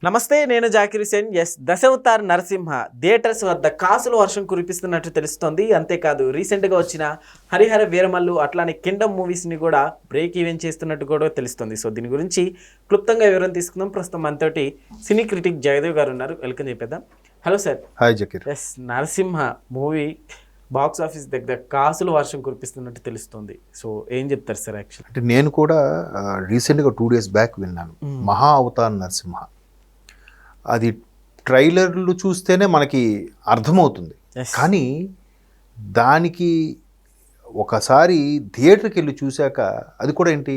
నమస్తే, నేను జాకిర్ హుసేన్. దశావతార్ నరసింహ థియేటర్స్ వద్ద కాసుల వర్షం కురిపిస్తున్నట్టు తెలుస్తోంది. అంతేకాదు రీసెంట్గా వచ్చిన హరిహర వీరమల్లు అట్లానే కింగ్డమ్ మూవీస్ని కూడా బ్రేక్ ఈవెన్ చేస్తున్నట్టు కూడా తెలుస్తుంది. సో దీని గురించి క్లుప్తంగా వివరణ తీసుకుందాం. ప్రస్తుతం మనతోటి సినీ క్రిటిక్ జయదేవ్ గారు ఉన్నారు. వెల్కమ్ చెప్పేద్దాం. Hello sir. Hi Zakir. Narasimha movie box office దగ్గర కాసుల వర్షం కురిపిస్తున్నట్టు తెలుస్తుంది. సో ఏం చెప్తారు సార్? యాక్చువల్ అంటే నేను కూడా రీసెంట్గా 2 days బ్యాక్ విన్నాను మహా అవతార్ నరసింహ. అది ట్రైలర్లు చూస్తేనే మనకి అర్థమవుతుంది, కానీ దానికి ఒకసారి థియేటర్కి వెళ్ళి చూశాక అది కూడా ఏంటి,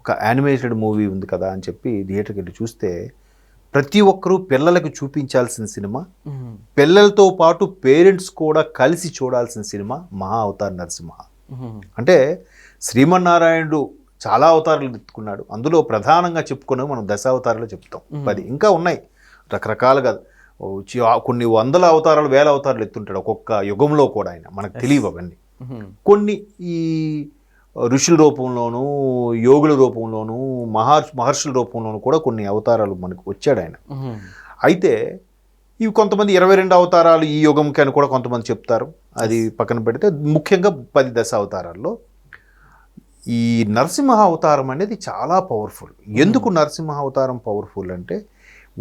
ఒక యానిమేటెడ్ మూవీ ఉంది కదా అని చెప్పి థియేటర్కి వెళ్ళి చూస్తే ప్రతి ఒక్కరూ పిల్లలకు చూపించాల్సిన సినిమా, పిల్లలతో పాటు పేరెంట్స్ కూడా కలిసి చూడాల్సిన సినిమా మహా అవతార్ నరసింహ. అంటే శ్రీమన్నారాయణుడు చాలా అవతారాలు ఎత్తుకున్నాడు. అందులో ప్రధానంగా చెప్పుకున్నవి మనం దశావతారాలు చెప్తాం. 10 ఇంకా ఉన్నాయి రకరకాలుగా, కొన్ని వందల అవతారాలు, వేల అవతారాలు ఎత్తుంటాడు ఒక్కొక్క యుగంలో కూడా. ఆయన మనకు తెలియవు అవన్నీ. కొన్ని ఈ ఋషుల రూపంలోనూ, యోగుల రూపంలోనూ, మహర్షుల రూపంలోనూ కూడా కొన్ని అవతారాలు మనకు వచ్చాడు ఆయన. అయితే ఇవి కొంతమంది 22 అవతారాలు ఈ యుగంకి అని కూడా కొంతమంది చెప్తారు. అది పక్కన పెడితే ముఖ్యంగా 10 దశావతారాల్లో ఈ నరసింహ అవతారం అనేది చాలా పవర్ఫుల్. ఎందుకు నరసింహ అవతారం పవర్ఫుల్ అంటే,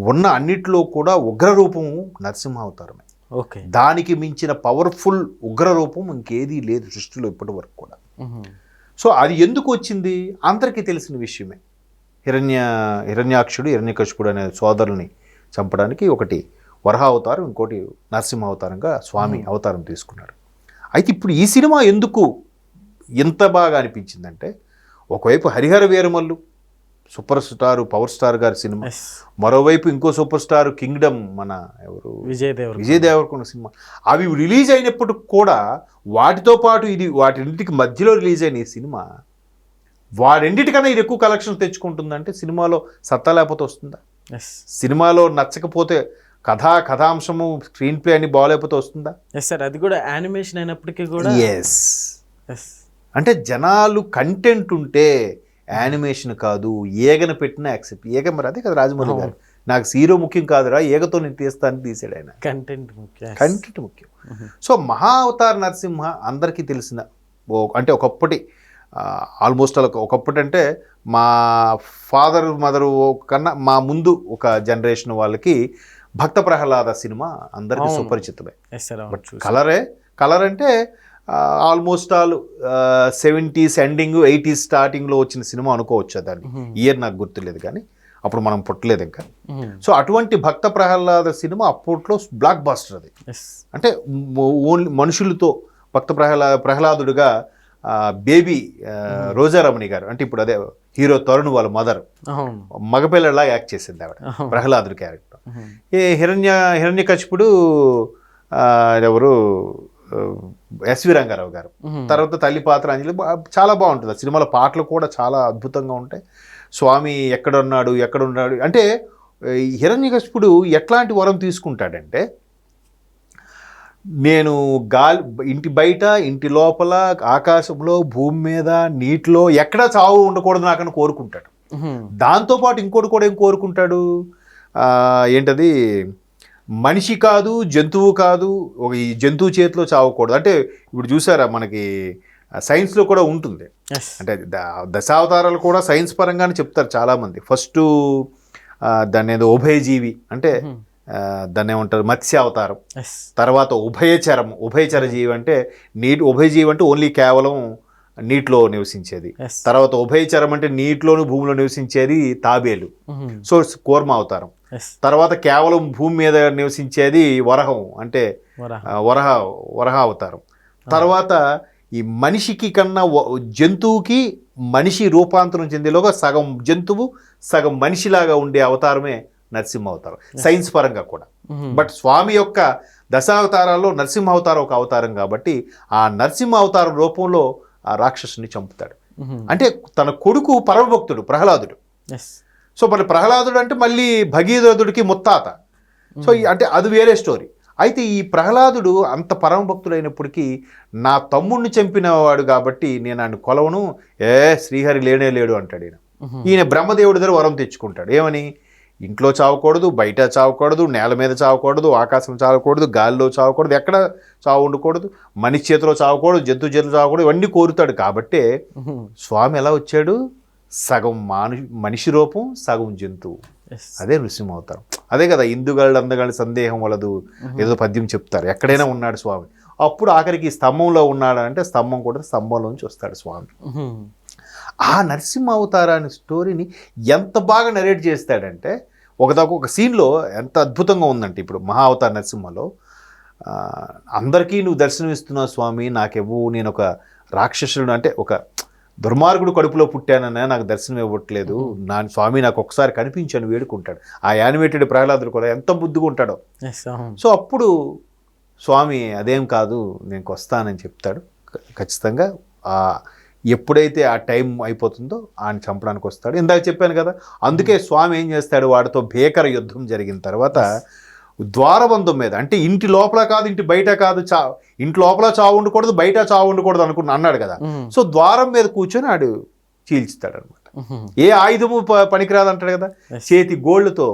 ఉన్న అన్నిట్లో కూడా ఉగ్రరూపము నరసింహ అవతారమే. ఓకే. దానికి మించిన పవర్ఫుల్ ఉగ్రరూపం ఇంకేదీ లేదు సృష్టిలో ఇప్పటి వరకు కూడా. సో అది ఎందుకు వచ్చింది అందరికీ తెలిసిన విషయమే. హిరణ్యాక్షుడు, హిరణ్యకశిపుడు అనే సోదరుల్ని చంపడానికి ఒకటి వరహ అవతారం, ఇంకోటి నరసింహ అవతారంగా స్వామి అవతారం తీసుకున్నాడు. అయితే ఇప్పుడు ఈ సినిమా ఎందుకు ఎంత బాగా అనిపించిందంటే, ఒకవైపు Harihara Veeramallu super star, power star గారి సినిమా, మరోవైపు ఇంకో సూపర్ స్టార్ కింగ్డమ్, మన ఎవరు విజయ్ దేవరకొండ సినిమా. అవి రిలీజ్ అయినప్పుడు కూడా వాటితో పాటు ఇది వాటింటికి మధ్యలో రిలీజ్ అయిన ఈ సినిమా వారెండింటికన్నా ఇది ఎక్కువ కలెక్షన్ తెచ్చుకుంటుందంటే సినిమాలో సత్తా లేకపోతే వస్తుందా? సినిమాలో నచ్చకపోతే కథాంశము, స్క్రీన్ ప్లే అని బాగాలేకపోతే వస్తుందా? సార్, అది కూడా యానిమేషన్ అయినప్పటికీ కూడా అంటే జనాలు కంటెంట్ ఉంటే యానిమేషన్ కాదు, ఏగన పెట్టినా యాక్సెప్ట్. ఏగ మరి అదే కదా రాజమౌళి గారు, నాకు హీరో ముఖ్యం కాదురా, ఏగతో నేను తీస్తానని తీసాడు ఆయన. కంటెంట్ ముఖ్యం. సో మహా అవతార్ నరసింహ అందరికీ తెలిసిన, అంటే ఒకప్పటి ఆల్మోస్ట్ ఒకప్పటి అంటే మా ఫాదర్ మదరు కన్నా మా ముందు ఒక జనరేషన్ వాళ్ళకి భక్త ప్రహ్లాద సినిమా అందరికీ సుపరిచితమే. బట్ కలర్ అంటే almost all 70s ending 80s స్టార్టింగ్లో వచ్చిన సినిమా అనుకోవచ్చు. దాన్ని ఇయర్ నాకు గుర్తులేదు, కానీ అప్పుడు మనం పుట్టలేదు ఇంకా. సో అటువంటి భక్త ప్రహ్లాద సినిమా అప్పట్లో బ్లాక్ బాస్టర్. అది అంటే ఓన్లీ మనుషులతో భక్త ప్రహ్లాదుడుగా బేబీ రోజారమణి గారు, అంటే ఇప్పుడు అదే హీరో తరుణ్ వాళ్ళ మదర్, మగపిల్లలాగా యాక్ట్ చేసింది ఆవిడ ప్రహ్లాదుడి క్యారెక్టర్. హిరణ్యకశిపుడు ఎవరు, ఎస్వి రంగారావు గారు. తర్వాత తల్లి పాత్ర అంజలి. చాలా బాగుంటుంది ఆ సినిమాలో. పాటలు కూడా చాలా అద్భుతంగా ఉంటాయి. స్వామి ఎక్కడున్నాడు అంటే హిరణ్యకశిపుడు ఎట్లాంటి వరం తీసుకుంటాడంటే, నేను ఇంటి బయట, ఇంటి లోపల, ఆకాశంలో, భూమి మీద, నీటిలో ఎక్కడా చావు ఉండకూడదు నాకని కోరుకుంటాడు. దాంతోపాటు ఇంకోటి కూడా ఏం కోరుకుంటాడు, ఏంటది, మనిషి కాదు, జంతువు కాదు, ఒక ఈ జంతువు చేతిలో చావకూడదు. అంటే ఇప్పుడు చూసారా, మనకి సైన్స్లో కూడా ఉంటుంది. అంటే దశావతారాలు కూడా సైన్స్ పరంగానే చెప్తారు చాలామంది. ఫస్ట్ దాన్ని ఏదో ఉభయజీవి అంటే దాన్ని ఏమంటారు, మత్స్య అవతారం. తర్వాత ఉభయచర జీవి అంటే ఉభయజీవి అంటే ఓన్లీ కేవలం నీటిలో నివసించేది. తర్వాత ఉభయచరం అంటే నీటిలోను భూమిలో నివసించేది తాబేలు, సో కూర్మ అవతారం. తర్వాత కేవలం భూమి మీద నివసించేది వరహం, అంటే వరహ అవతారం. తర్వాత ఈ మనిషికి కన్నా జంతువుకి మనిషి రూపాంతరం చెందేలోగా సగం జంతువు సగం మనిషిలాగా ఉండే అవతారమే నరసింహ అవతారం సైన్స్ పరంగా కూడా. బట్ స్వామి యొక్క దశావతారాల్లో నరసింహ అవతారం ఒక అవతారం కాబట్టి ఆ నరసింహ అవతారం రూపంలో ఆ రాక్షసుని చంపుతాడు. అంటే తన కొడుకు పరమభక్తుడు ప్రహ్లాదుడు. సో మరి ప్రహ్లాదుడు అంటే మళ్ళీ భగీరథుడికి ముత్తాత. సో అంటే అది వేరే స్టోరీ. అయితే ఈ ప్రహ్లాదుడు అంత పరమభక్తుడైనప్పటికీ నా తమ్ముడిని చంపినవాడు కాబట్టి నేను ఆయన కొలవను, శ్రీహరి లేనే లేడు అంటాడు ఈయన. ఈయన బ్రహ్మదేవుడి దగ్గర వరం తెచ్చుకుంటాడు. ఏమని, ఇంట్లో చావకూడదు, బయట చావకూడదు, నేల మీద చావకూడదు, ఆకాశం చావకూడదు, గాలిలో చావకూడదు, ఎక్కడ చావు ఉండకూడదు, మనిషి చేతిలో చావకూడదు, జంతు చేతిలో చావకూడదు, ఇవన్నీ కోరుతాడు. కాబట్టే స్వామి ఎలా వచ్చాడు? సగం మనిషి రూపం, సగం జంతువు. అదే నృసింహ అవతారం. అదే కదా ఇందుగాళ్ళు అందగాళ్ళు సందేహం వలదు ఏదో పద్యం చెప్తారు. ఎక్కడైనా ఉన్నాడు స్వామి. అప్పుడు ఆఖరికి స్తంభంలో ఉన్నాడు అంటే స్తంభం కూడా స్తంభంలోంచి వస్తాడు స్వామి. ఆ నరసింహ అవతారాన్ని స్టోరీని ఎంత బాగా నరేట్ చేస్తాడంటే ఒక సీన్లో ఎంత అద్భుతంగా ఉందంటే, ఇప్పుడు మహా అవతార నరసింహలో అందరికీ నువ్వు దర్శనం ఇస్తున్నావు స్వామి, నాకెవ్వు, నేను ఒక రాక్షసుడు అంటే ఒక దుర్మార్గుడు కడుపులో పుట్టానన్నా నాకు దర్శనం ఇవ్వట్లేదు, నా స్వామి నాకు ఒకసారి కనిపించాను వేడుకుంటాడు. ఆ యానిమేటెడ్ ప్రహ్లాదుడు కూడా ఎంత బుద్ధిగా ఉంటాడో. సో అప్పుడు స్వామి అదేం కాదు నేను వస్తానని చెప్తాడు. ఖచ్చితంగా ఎప్పుడైతే ఆ టైం అయిపోతుందో ఆయన చంపడానికి వస్తాడు. ఇందాక చెప్పాను కదా, అందుకే స్వామి ఏం చేస్తాడు, వాడితో భీకర యుద్ధం జరిగిన తర్వాత ద్వారబంధం మీద, అంటే ఇంటి లోపల కాదు ఇంటి బయట కాదు, ఇంటి లోపల చావు ఉండకూడదు, బయట చావు ఉండకూడదు అన్నాడు కదా. సో ద్వారం మీద కూర్చొని ఆడు చీల్చుతాడు అనమాట. ఏ ఆయుధము పనికిరాదు అంటాడు కదా, చేతి గోళ్ళతో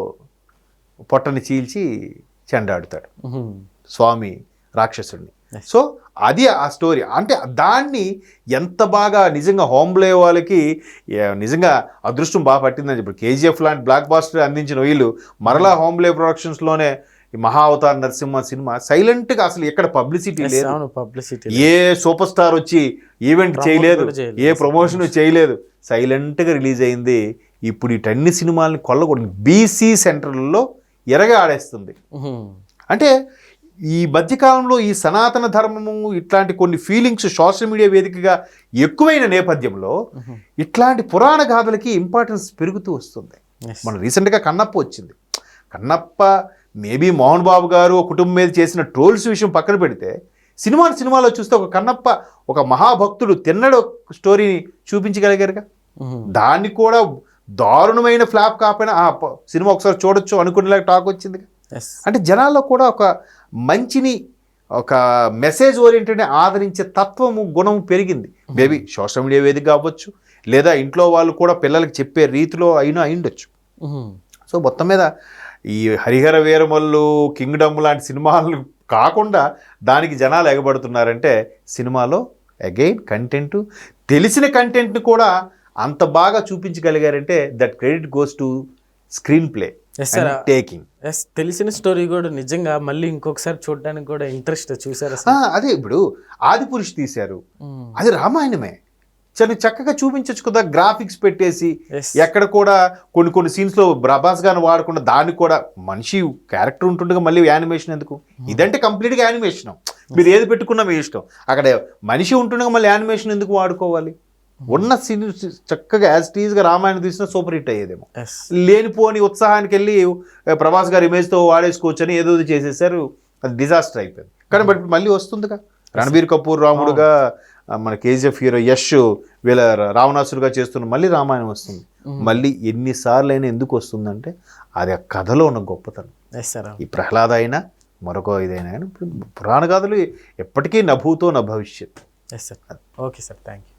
పొట్టని చీల్చి చెండాడుతాడు స్వామి రాక్షసుడిని. సో అది ఆ స్టోరీ. అంటే దాన్ని ఎంత బాగా నిజంగా హోమ్లే వాళ్ళకి నిజంగా అదృష్టం బాగా పట్టిందని చెప్పి కేజీఎఫ్ లాంటి బ్లాక్ బాస్టర్ అందించిన వీళ్ళు మరలా హోమ్లే ప్రొడక్షన్స్లోనే ఈ మహా అవతార్ నరసింహ సినిమా సైలెంట్గా, అసలు ఎక్కడ పబ్లిసిటీ లేదు, ఏ సూపర్ స్టార్ వచ్చి ఈవెంట్ చేయలేదు, ఏ ప్రమోషన్ చేయలేదు, సైలెంట్గా రిలీజ్ అయింది. ఇప్పుడు ఇటన్ని సినిమాలని కొల్లగొట్టింది, బీసీ సెంటర్లలో ఎరగా ఆడేస్తుంది. అంటే ఈ మధ్యకాలంలో ఈ సనాతన ధర్మము ఇట్లాంటి కొన్ని ఫీలింగ్స్ సోషల్ మీడియా వేదికగా ఎక్కువైన నేపథ్యంలో ఇట్లాంటి పురాణ గాథలకి ఇంపార్టెన్స్ పెరుగుతూ వస్తుంది. మన రీసెంట్గా కన్నప్ప వచ్చింది. కన్నప్ప మేబీ మోహన్ బాబు గారు కుటుంబం మీద చేసిన ట్రోల్స్ విషయం పక్కన పెడితే సినిమాలో చూస్తే ఒక కన్నప్ప ఒక మహాభక్తుడు తిన్నడు స్టోరీని చూపించగలిగారుగా. దాన్ని కూడా దారుణమైన ఫ్లాప్ కాకపోయినా సినిమా ఒకసారి చూడొచ్చు అనుకునేలాగా టాక్ వచ్చింది. అంటే జనాల్లో కూడా ఒక మంచిని, ఒక మెసేజ్ ఓరియంటెడ్ ఆదరించే తత్వము, గుణం పెరిగింది. మేబీ సోషల్ మీడియా వేదిక అవ్వచ్చు, లేదా ఇంట్లో వాళ్ళు కూడా పిల్లలకి చెప్పే రీతిలో అయిండొచ్చు. సో మొత్తం మీద ఈ హరిహర వీరమల్లు, కింగ్డమ్ లాంటి సినిమాలు కాకుండా దానికి జనాలు ఎగబడుతున్నారంటే సినిమాలో అగైన్ కంటెంట్, తెలిసిన కంటెంట్ని కూడా అంత బాగా చూపించగలిగారంటే that credit goes to screenplay taking. తెలిసిన స్టోరీ కూడా నిజంగా మళ్ళీ ఇంకొకసారి చూడడానికి కూడా ఇంట్రెస్ట్. చూసారా? అదే ఇప్పుడు ఆదిపురుష్ తీశారు, అది రామాయణమే, చక్కగా చూపించచ్చు కదా, గ్రాఫిక్స్ పెట్టేసి. ఎక్కడ కూడా కొన్ని సీన్స్లో ప్రభాస్ గారిని వాడకుండా దానికి కూడా మనిషి క్యారెక్టర్ ఉంటుండగా మళ్ళీ యానిమేషన్ ఎందుకు? ఇదంటే కంప్లీట్గా యానిమేషన్, మీరు ఏది పెట్టుకున్నా మీ ఇష్టం. అక్కడ మనిషి ఉంటుండగా మళ్ళీ యానిమేషన్ ఎందుకు వాడుకోవాలి? ఉన్న సీన్ చక్కగా యాజ్ టీజ్గా రామాయణం తీసినా సూపర్ హిట్ అయ్యేదేమో. లేనిపోని ఉత్సాహానికి వెళ్ళి ప్రభాస్ గారి ఇమేజ్తో వాడేసుకోవచ్చు అని ఏదో చేసేసారు, అది డిజాస్టర్ అయిపోయింది. కానీ బట్ మళ్ళీ వస్తుందిగా, రణబీర్ కపూర్ రాముడుగా, మన కేజీఎఫ్ హీరో యష్ వీళ్ళ రావణాసురుగా చేస్తున్న మళ్ళీ రామాయణం వస్తుంది. మళ్ళీ ఎన్నిసార్లు అయినా ఎందుకు వస్తుందంటే అది ఆ కథలో ఉన్న గొప్పతనం. ఈ ప్రహ్లాద అయినా మరొక ఇదైనా పురాణ గాథలు ఎప్పటికీ నభూతో నా భవిష్యత్. Okay sir, thank you.